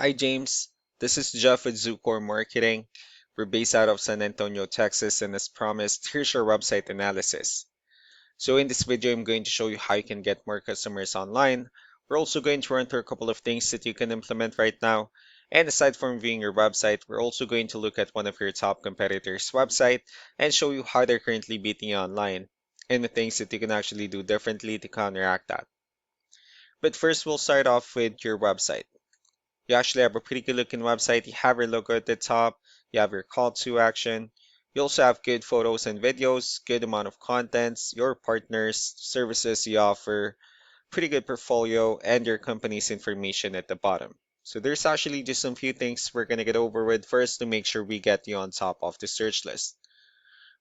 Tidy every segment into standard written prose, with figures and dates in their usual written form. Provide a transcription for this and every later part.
Hi, James. This is Jeff with Zucore Marketing. We're based out of San Antonio, Texas, and as promised, here's your website analysis. So in this video, I'm going to show you how you can get more customers online. We're also going to run through a couple of things that you can implement right now. And aside from viewing your website, we're also going to look at one of your top competitors' website and show you how they're currently beating you online and the things that you can actually do differently to counteract that. But first, we'll start off with your website. You actually have a pretty good looking website. You have your logo at the top. You have your call to action. You also have good photos and videos, good amount of contents, your partners, services you offer, pretty good portfolio, and your company's information at the bottom. So there's actually just some few things we're going to get over with first to make sure we get you on top of the search list.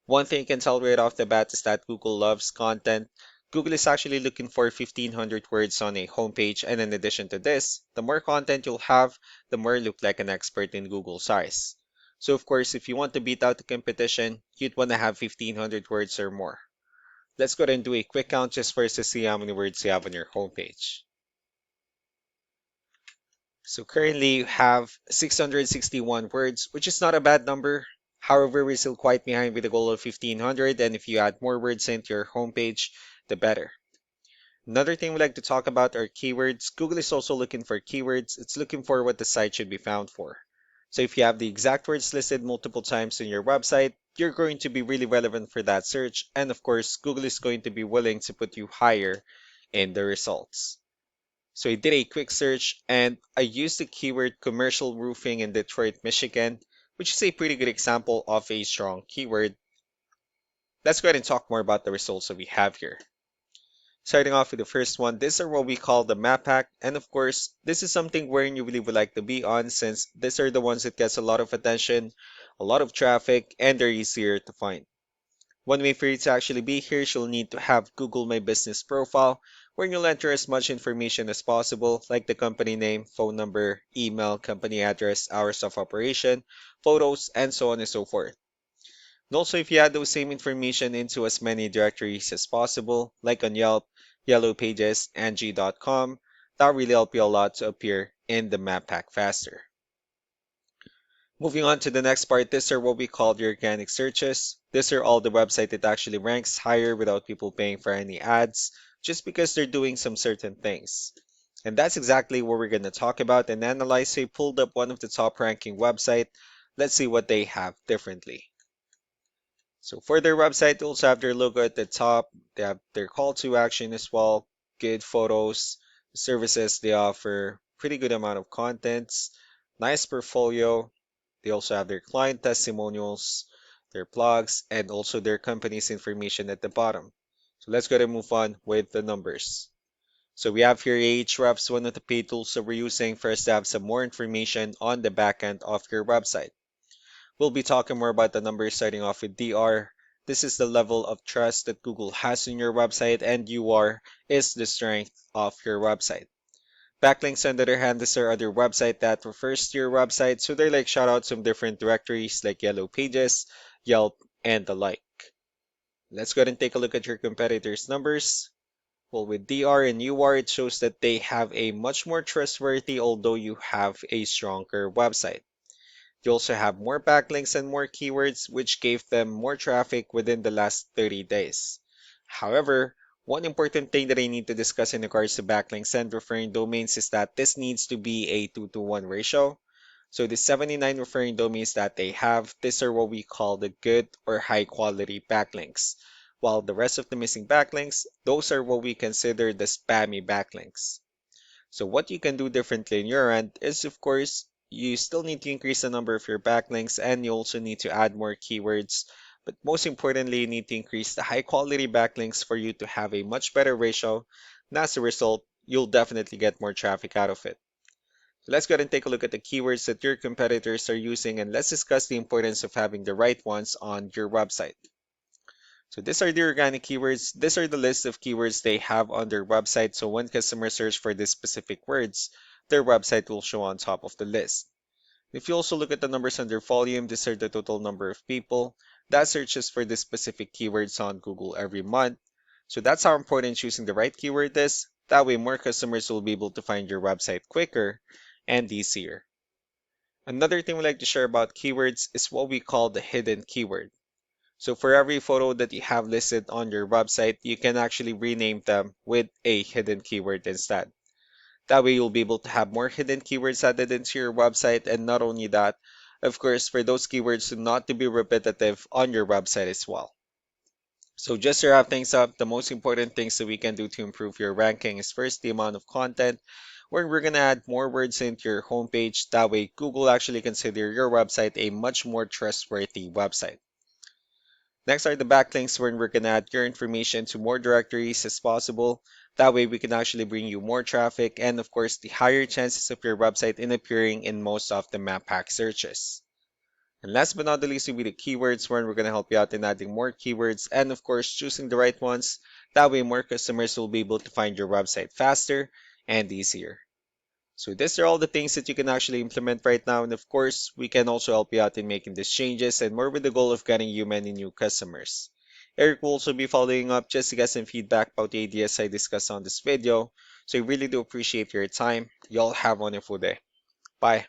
One thing you can tell right off the bat is that Google loves content. Google is actually looking for 1,500 words on a homepage, and in addition to this, the more content you'll have, the more you look like an expert in Google's eyes. So of course, if you want to beat out the competition, you'd want to have 1,500 words or more. Let's go ahead and do a quick count just first to see how many words you have on your homepage. So currently you have 661 words, which is not a bad number. However, we're still quite behind with the goal of 1,500, and if you add more words into your homepage, the better. Another thing we like to talk about are keywords. Google is also looking for keywords. It's looking for what the site should be found for. So if you have the exact words listed multiple times in your website, you're going to be really relevant for that search. And of course, Google is going to be willing to put you higher in the results. So I did a quick search and I used the keyword commercial roofing in Detroit, Michigan, which is a pretty good example of a strong keyword. Let's go ahead and talk more about the results that we have here. Starting off with the first one, these are what we call the map hack. And of course, this is something where you really would like to be on since these are the ones that gets a lot of attention, a lot of traffic, and they're easier to find. One way for you to actually be here is you'll need to have Google My Business profile, where you'll enter as much information as possible, like the company name, phone number, email, company address, hours of operation, photos, and so on and so forth. And also, if you add those same information into as many directories as possible, like on Yelp, Yellow Pages, Angie.com, that really help you a lot to appear in the map pack faster. Moving on to the next part, these are what we call the organic searches. These are all the website that actually ranks higher without people paying for any ads, just because they're doing some certain things. And that's exactly what we're going to talk about and analyze. So I pulled up one of the top ranking website. Let's see what they have differently. So for their website, they also have their logo at the top. They have their call to action as well, good photos, services they offer, pretty good amount of contents, nice portfolio. They also have their client testimonials, their blogs, and also their company's information at the bottom. So let's go ahead and move on with the numbers. So we have here Ahrefs, one of the paid tools that we're using for us to have some more information on the back end of your website. We'll be talking more about the numbers starting off with DR. This is the level of trust that Google has in your website, and UR is the strength of your website. Backlinks, on the other hand, these are other website that refers to your website, so they're like shoutouts from different directories like Yellow Pages, Yelp, and the like. Let's go ahead and take a look at your competitors' numbers. Well, with DR and UR, it shows that they have a much more trustworthy, although you have a stronger website. You also have more backlinks and more keywords, which gave them more traffic within the last 30 days. However, one important thing that I need to discuss in regards to backlinks and referring domains is that this needs to be a 2-to-1 ratio. So the 79 referring domains that they have, these are what we call the good or high quality backlinks. While the rest of the missing backlinks, those are what we consider the spammy backlinks. So what you can do differently in your end is, of course, you still need to increase the number of your backlinks and you also need to add more keywords. But most importantly, you need to increase the high quality backlinks for you to have a much better ratio. And as a result, you'll definitely get more traffic out of it. So let's go ahead and take a look at the keywords that your competitors are using and let's discuss the importance of having the right ones on your website. So these are the organic keywords. These are the list of keywords they have on their website. So when customers search for these specific words, their website will show on top of the list. If you also look at the numbers under volume, these are the total number of people that searches for these specific keywords on Google every month. So that's how important choosing the right keyword is. That way more customers will be able to find your website quicker and easier. Another thing we like to share about keywords is what we call the hidden keyword. So for every photo that you have listed on your website, you can actually rename them with a hidden keyword instead. That way you'll be able to have more hidden keywords added into your website, and not only that, of course, for those keywords to not to be repetitive on your website as well. So just to wrap things up, the most important things that we can do to improve your ranking is first the amount of content, where we're gonna add more words into your homepage. That way Google actually consider your website a much more trustworthy website. Next are the backlinks, where we're gonna add your information to more directories as possible. That way we can actually bring you more traffic and of course the higher chances of your website in appearing in most of the map pack searches. And last but not the least will be the keywords, where we're going to help you out in adding more keywords and of course choosing the right ones. That way more customers will be able to find your website faster and easier. So these are all the things that you can actually implement right now. And of course, we can also help you out in making these changes and more with the goal of getting you many new customers. Eric will also be following up just to get some feedback about the ideas I discussed on this video. So I really do appreciate your time. Y'all have a wonderful day. Bye.